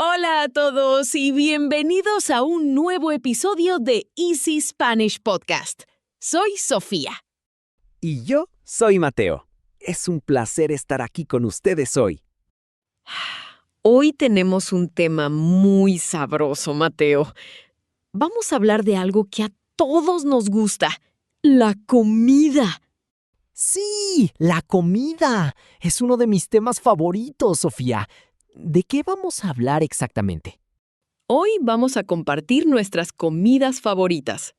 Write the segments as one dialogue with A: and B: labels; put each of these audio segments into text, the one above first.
A: Hola a todos y bienvenidos a un nuevo episodio de Easy Spanish Podcast. Soy Sofía.
B: Y yo soy Mateo. Es un placer estar aquí con ustedes hoy.
A: Hoy tenemos un tema muy sabroso, Mateo. Vamos a hablar de algo que a todos nos gusta, la comida.
B: ¡Sí! ¡La comida! Es uno de mis temas favoritos, Sofía. ¿De qué vamos a hablar exactamente?
A: Hoy vamos a compartir nuestras comidas favoritas.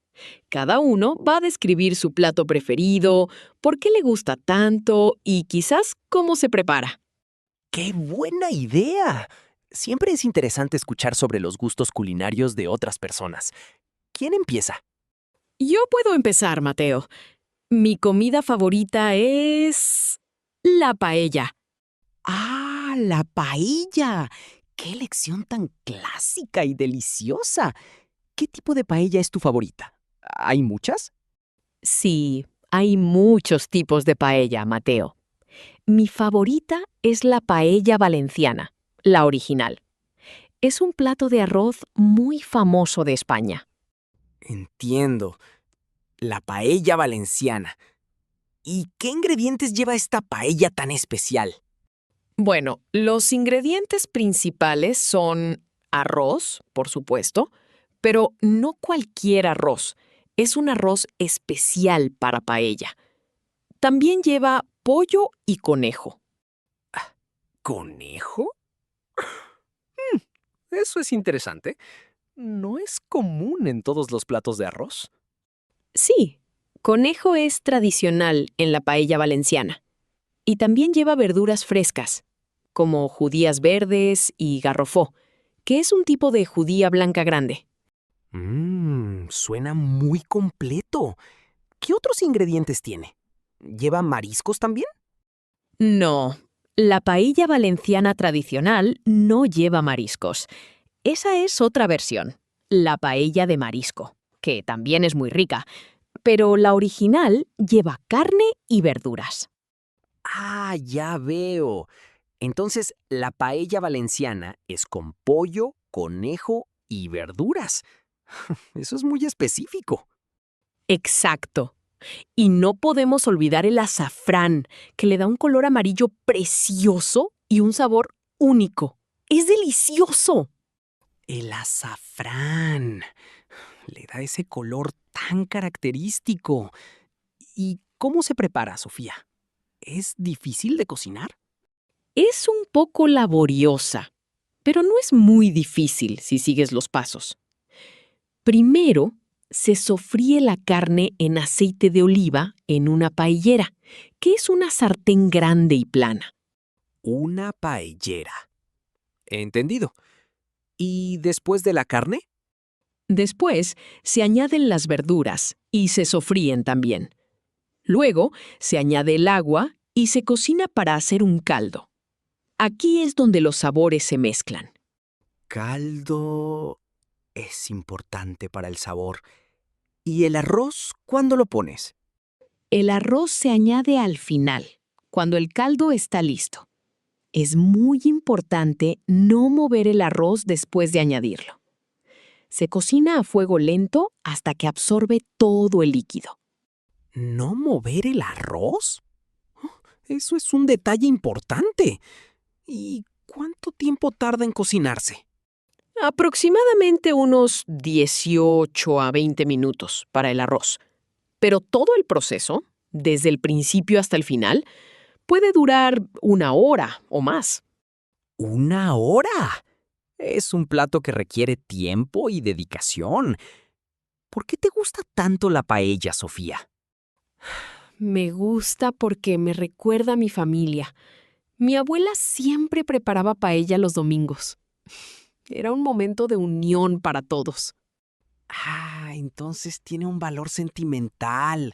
A: Cada uno va a describir su plato preferido, por qué le gusta tanto y quizás cómo se prepara.
B: ¡Qué buena idea! Siempre es interesante escuchar sobre los gustos culinarios de otras personas. ¿Quién empieza?
A: Yo puedo empezar, Mateo. Mi comida favorita es la paella.
B: ¡Ah, la paella! ¡Qué elección tan clásica y deliciosa! ¿Qué tipo de paella es tu favorita? ¿Hay muchas?
A: Sí, hay muchos tipos de paella, Mateo. Mi favorita es la paella valenciana, la original. Es un plato de arroz muy famoso de España.
B: Entiendo. La paella valenciana. ¿Y qué ingredientes lleva esta paella tan especial?
A: Bueno, los ingredientes principales son arroz, por supuesto, pero no cualquier arroz. Es un arroz especial para paella. También lleva pollo y conejo.
B: ¿Conejo? Eso es interesante. No es común en todos los platos de arroz.
A: Sí, conejo es tradicional en la paella valenciana. Y también lleva verduras frescas, como judías verdes y garrofó, que es un tipo de judía blanca grande.
B: Suena muy completo. ¿Qué otros ingredientes tiene? ¿Lleva mariscos también?
A: No, la paella valenciana tradicional no lleva mariscos. Esa es otra versión, la paella de marisco, que también es muy rica, pero la original lleva carne y verduras.
B: Ah, ya veo. Entonces, la paella valenciana es con pollo, conejo y verduras. Eso es muy específico.
A: Exacto. Y no podemos olvidar el azafrán, que le da un color amarillo precioso y un sabor único. ¡Es delicioso!
B: El azafrán. Le da ese color tan característico. ¿Y cómo se prepara, Sofía? ¿Es difícil de cocinar?
A: Es un poco laboriosa, pero no es muy difícil si sigues los pasos. Primero, se sofríe la carne en aceite de oliva en una paellera, que es una sartén grande y plana.
B: Una paellera. Entendido. ¿Y después de la carne?
A: Después, se añaden las verduras y se sofríen también. Luego, se añade el agua y se cocina para hacer un caldo. Aquí es donde los sabores se mezclan.
B: Caldo es importante para el sabor. ¿Y el arroz cuándo lo pones?
A: El arroz se añade al final, cuando el caldo está listo. Es muy importante no mover el arroz después de añadirlo. Se cocina a fuego lento hasta que absorbe todo el líquido.
B: ¿No mover el arroz? Eso es un detalle importante. ¿Y cuánto tiempo tarda en cocinarse?
A: Aproximadamente unos 18 a 20 minutos para el arroz. Pero todo el proceso, desde el principio hasta el final, puede durar 1 hora o más.
B: ¿Una hora? Es un plato que requiere tiempo y dedicación. ¿Por qué te gusta tanto la paella, Sofía?
A: Me gusta porque me recuerda a mi familia. Mi abuela siempre preparaba paella los domingos. Era un momento de unión para todos.
B: Ah, entonces tiene un valor sentimental.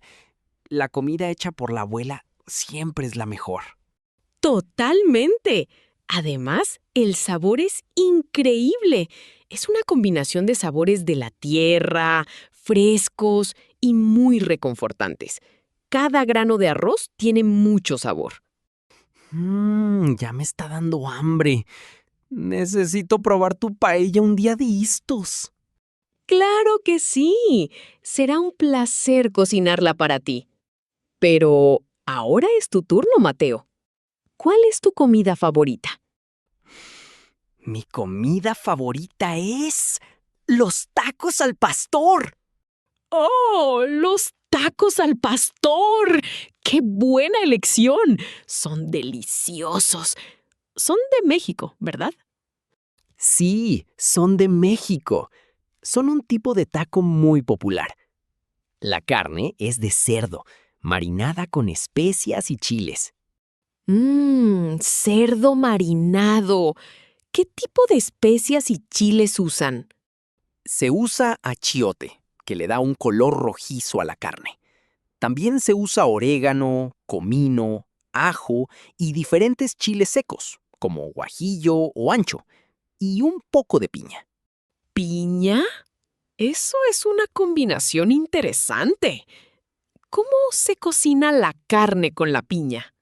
B: La comida hecha por la abuela siempre es la mejor.
A: ¡Totalmente! Además, el sabor es increíble. Es una combinación de sabores de la tierra, frescos y muy reconfortantes. Cada grano de arroz tiene mucho sabor.
B: Ya me está dando hambre. Necesito probar tu paella un día de estos.
A: Claro que sí. Será un placer cocinarla para ti. Pero ahora es tu turno, Mateo. ¿Cuál es tu comida favorita?
B: Mi comida favorita es los tacos al pastor.
A: ¡Oh, los tacos al pastor! ¡Qué buena elección! Son deliciosos. Son de México, ¿verdad?
B: Sí, son de México. Son un tipo de taco muy popular. La carne es de cerdo, marinada con especias y chiles.
A: Cerdo marinado. ¿Qué tipo de especias y chiles usan?
B: Se usa achiote, que le da un color rojizo a la carne. También se usa orégano, comino, ajo y diferentes chiles secos, como guajillo o ancho, y un poco de piña.
A: ¿Piña? Eso es una combinación interesante. ¿Cómo se cocina la carne con la piña?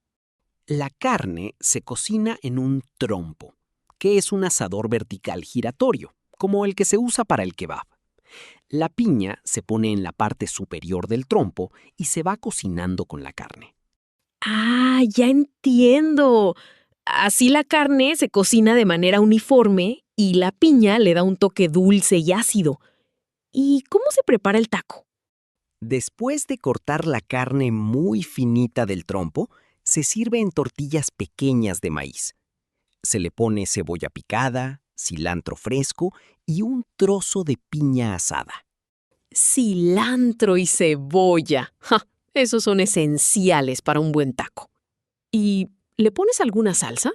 B: La carne se cocina en un trompo, que es un asador vertical giratorio, como el que se usa para el kebab. La piña se pone en la parte superior del trompo y se va cocinando con la carne.
A: Ah, ya entiendo. Así la carne se cocina de manera uniforme y la piña le da un toque dulce y ácido. ¿Y cómo se prepara el taco?
B: Después de cortar la carne muy finita del trompo, se sirve en tortillas pequeñas de maíz. Se le pone cebolla picada, cilantro fresco y un trozo de piña asada.
A: Cilantro y cebolla. ¡Ja! Esos son esenciales para un buen taco. ¿Y le pones alguna salsa?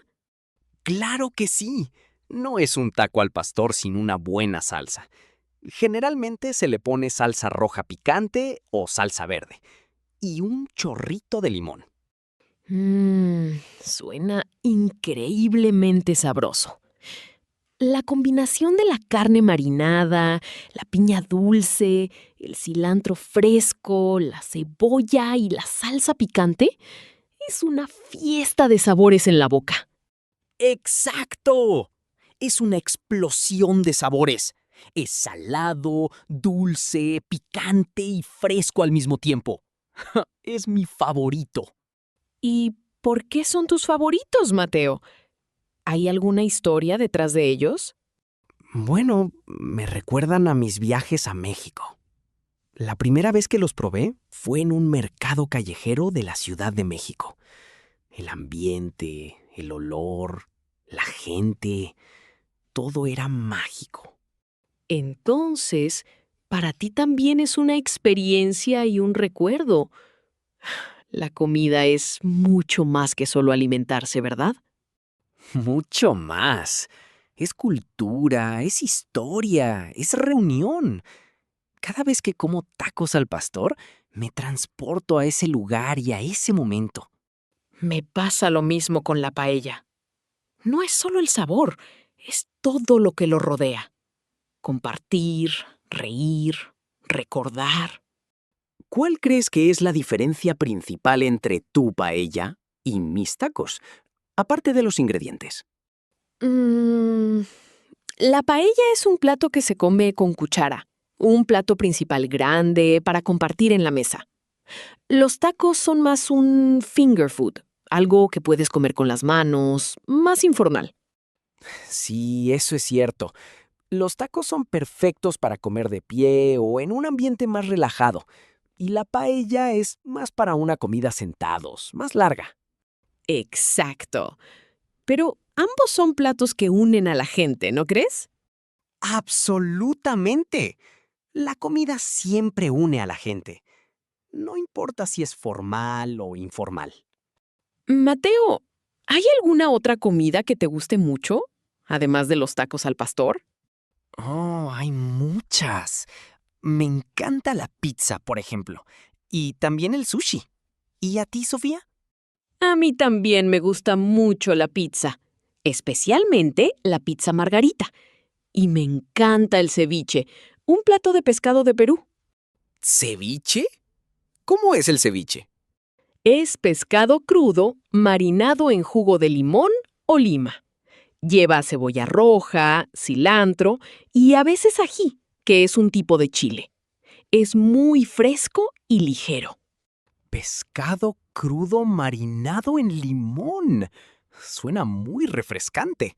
B: ¡Claro que sí! No es un taco al pastor sin una buena salsa. Generalmente se le pone salsa roja picante o salsa verde y un chorrito de limón.
A: Suena increíblemente sabroso. La combinación de la carne marinada, la piña dulce, el cilantro fresco, la cebolla y la salsa picante es una fiesta de sabores en la boca.
B: ¡Exacto! Es una explosión de sabores. Es salado, dulce, picante y fresco al mismo tiempo. Es mi favorito.
A: ¿Y por qué son tus favoritos, Mateo? ¿Hay alguna historia detrás de ellos?
B: Bueno, me recuerdan a mis viajes a México. La primera vez que los probé fue en un mercado callejero de la Ciudad de México. El ambiente, el olor, la gente, todo era mágico.
A: Entonces, para ti también es una experiencia y un recuerdo. La comida es mucho más que solo alimentarse, ¿verdad?
B: Mucho más. Es cultura, es historia, es reunión. Cada vez que como tacos al pastor, me transporto a ese lugar y a ese momento.
A: Me pasa lo mismo con la paella. No es solo el sabor, es todo lo que lo rodea. Compartir, reír, recordar.
B: ¿Cuál crees que es la diferencia principal entre tu paella y mis tacos? Aparte de los ingredientes.
A: Mm, la paella es un plato que se come con cuchara, un plato principal grande para compartir en la mesa. Los tacos son más un finger food, algo que puedes comer con las manos, más informal.
B: Sí, eso es cierto. Los tacos son perfectos para comer de pie o en un ambiente más relajado. Y la paella es más para una comida sentados, más larga.
A: Exacto. Pero ambos son platos que unen a la gente, ¿no crees?
B: ¡Absolutamente! La comida siempre une a la gente. No importa si es formal o informal.
A: Mateo, ¿hay alguna otra comida que te guste mucho, además de los tacos al pastor?
B: Oh, hay muchas. Me encanta la pizza, por ejemplo. Y también el sushi. ¿Y a ti, Sofía?
A: A mí también me gusta mucho la pizza, especialmente la pizza margarita. Y me encanta el ceviche, un plato de pescado de Perú.
B: ¿Ceviche? ¿Cómo es el ceviche?
A: Es pescado crudo marinado en jugo de limón o lima. Lleva cebolla roja, cilantro y a veces ají, que es un tipo de chile. Es muy fresco y ligero.
B: Pescado crudo marinado en limón. Suena muy refrescante.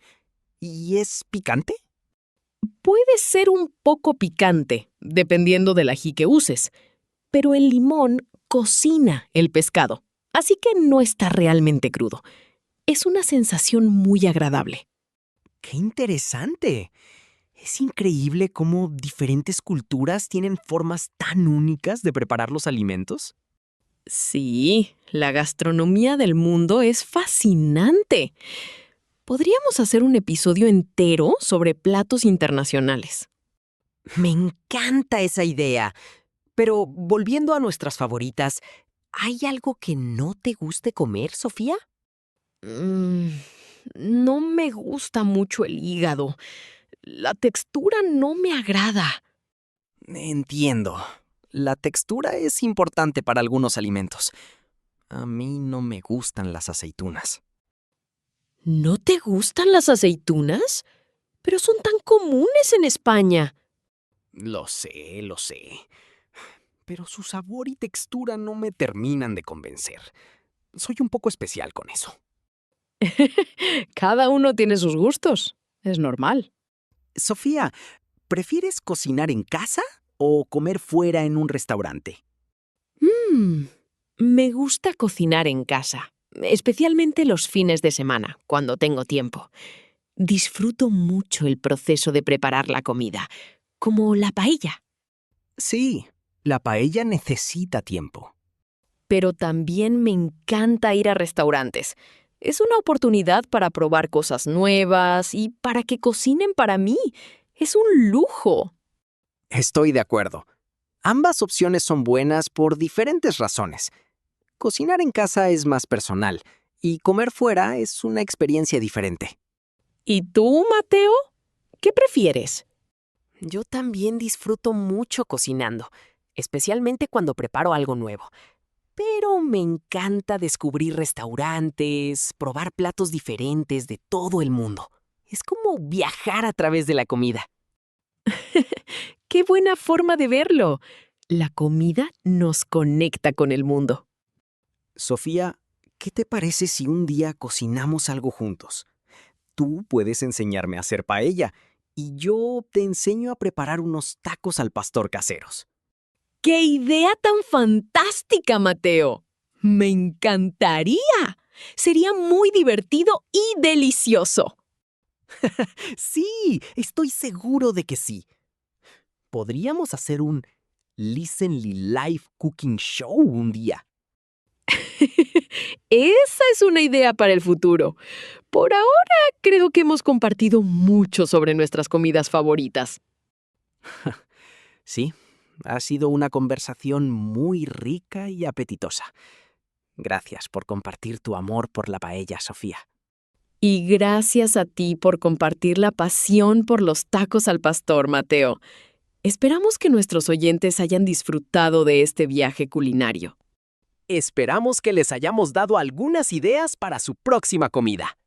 B: ¿Y es picante?
A: Puede ser un poco picante, dependiendo del ají que uses, pero el limón cocina el pescado, así que no está realmente crudo. Es una sensación muy agradable.
B: ¡Qué interesante! Es increíble cómo diferentes culturas tienen formas tan únicas de preparar los alimentos.
A: Sí, la gastronomía del mundo es fascinante. Podríamos hacer un episodio entero sobre platos internacionales.
B: Me encanta esa idea. Pero volviendo a nuestras favoritas, ¿hay algo que no te guste comer, Sofía?
A: Mm, no me gusta mucho el hígado. La textura no me agrada.
B: Entiendo. La textura es importante para algunos alimentos. A mí no me gustan las aceitunas.
A: ¿No te gustan las aceitunas? Pero son tan comunes en España.
B: Lo sé, lo sé. Pero su sabor y textura no me terminan de convencer. Soy un poco especial con eso.
A: Cada uno tiene sus gustos. Es normal.
B: Sofía, ¿prefieres cocinar en casa o comer fuera en un restaurante?
A: Me gusta cocinar en casa, especialmente los fines de semana, cuando tengo tiempo. Disfruto mucho el proceso de preparar la comida, como la paella.
B: Sí, la paella necesita tiempo.
A: Pero también me encanta ir a restaurantes. Es una oportunidad para probar cosas nuevas y para que cocinen para mí. Es un lujo.
B: Estoy de acuerdo. Ambas opciones son buenas por diferentes razones. Cocinar en casa es más personal y comer fuera es una experiencia diferente.
A: ¿Y tú, Mateo? ¿Qué prefieres?
B: Yo también disfruto mucho cocinando, especialmente cuando preparo algo nuevo. Pero me encanta descubrir restaurantes, probar platos diferentes de todo el mundo. Es como viajar a través de la comida.
A: ¡Qué buena forma de verlo! La comida nos conecta con el mundo.
B: Sofía, ¿qué te parece si un día cocinamos algo juntos? Tú puedes enseñarme a hacer paella y yo te enseño a preparar unos tacos al pastor caseros.
A: ¡Qué idea tan fantástica, Mateo! ¡Me encantaría! Sería muy divertido y delicioso.
B: Sí, estoy seguro de que sí. Podríamos hacer un Listenly Live Cooking Show un día.
A: Esa es una idea para el futuro. Por ahora, creo que hemos compartido mucho sobre nuestras comidas favoritas.
B: Sí, ha sido una conversación muy rica y apetitosa. Gracias por compartir tu amor por la paella, Sofía.
A: Y gracias a ti por compartir la pasión por los tacos al pastor, Mateo. Esperamos que nuestros oyentes hayan disfrutado de este viaje culinario.
B: Esperamos que les hayamos dado algunas ideas para su próxima comida.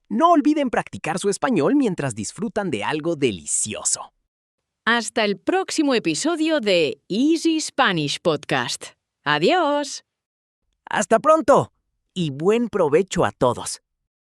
B: No olviden practicar su español mientras disfrutan de algo delicioso.
A: Hasta el próximo episodio de Easy Spanish Podcast. ¡Adiós!
B: ¡Hasta pronto! Y buen provecho a todos.